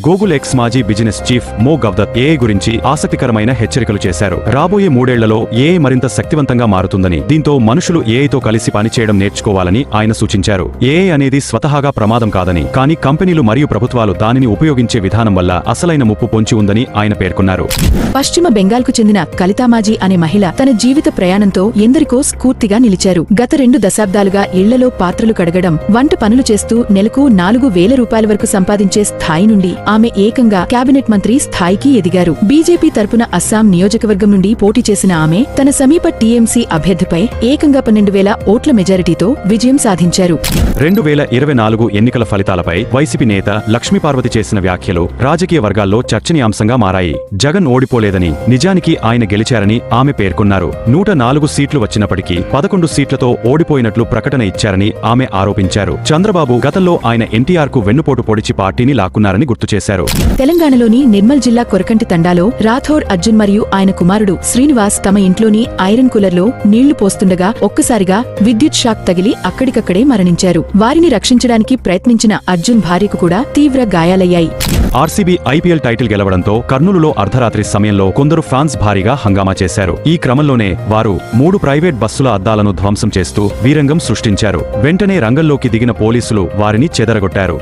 Google X మాజీ business chief మో గవ్దత్ AI గురించి ఆసక్తికరమైన హెచ్చరికలు చేశారు. రాబోయే 3 ఏళ్లలో ఏఐ మరింత శక్తివంతంగా మారుతుందని, దీంతో మనుషులు ఏఐతో కలిసి పనిచేయడం నేర్చుకోవాలని ఆయన సూచించారు. ఏఐ అనేది స్వతహాగా ప్రమాదం కాదని, కానీ కంపెనీలు మరియు ప్రభుత్వాలు దానిని ఉపయోగించే విధానం వల్ల అసలైన ముప్పు పొంచి ఉందని ఆయన పేర్కొన్నారు. పశ్చిమ బెంగాల్కు చెందిన కలితామాజీ అనే మహిళ తన జీవిత ప్రయాణంతో ఎందరికో స్ఫూర్తిగా నిలిచారు. గత 2 దశాబ్దాలుగా ఇళ్లలో పాత్రలు కడగడం, వంట పనులు చేస్తూ నెలకు 4,000 రూపాయల వరకు సంపాదించే స్థాయి నుండి ఆమె ఏకంగా కేబినెట్ మంత్రి స్థాయికి ఎదిగారు. బీజేపీ తరపున అస్సాం నియోజకవర్గం నుండి పోటీ చేసిన ఆమె తన సమీప టీఎంసీ అభ్యర్థిపై ఏకంగా 12,000 ఓట్ల మెజారిటీతో విజయం సాధించారు. 2024 ఎన్నికల ఫలితాలపై వైసీపీ నేత లక్ష్మీపార్వతి చేసిన వ్యాఖ్యలు రాజకీయ వర్గాల్లో చర్చనీయాంశంగా మారాయి. జగన్ ఓడిపోలేదని, నిజానికి ఆయన గెలిచారని ఆమె పేర్కొన్నారు. 104 సీట్లు వచ్చినప్పటికీ 11 సీట్లతో ఓడిపోయినట్లు ప్రకటన ఇచ్చారని ఆమె ఆరోపించారు. చంద్రబాబు గతంలో ఆయన ఎన్టీఆర్ కు వెన్నుపోటు పొడిచి పార్టీని లాక్కున్నారని గుర్తు చేశారు. తెలంగాణలోని నిర్మల్ జిల్లా కొరకంటి తండాలో రాథోడ్ అర్జున్ మరియు ఆయన కుమారుడు శ్రీనివాస్ తమ ఇంట్లోని ఐరన్ కూలర్లో నీళ్లు పోస్తుండగా ఒక్కసారిగా విద్యుత్ షాక్ తగిలి అక్కడికక్కడే మరణించారు. వారిని రక్షించడానికి ప్రయత్నించిన అర్జున్ భార్యకు కూడా తీవ్ర గాయాలయ్యాయి. ఆర్సీబీ ఐపీఎల్ టైటిల్ గెలవడంతో కర్నూలులో అర్ధరాత్రి సమయంలో కొందరు ఫ్యాన్స్ భారీగా హంగామా చేశారు. ఈ క్రమంలోనే వారు 3 ప్రైవేట్ బస్సుల అద్దాలను ధ్వంసం చేస్తూ వీరంగం సృష్టించారు. వెంటనే రంగంలోకి దిగిన పోలీసులు వారిని చెదరగొట్టారు.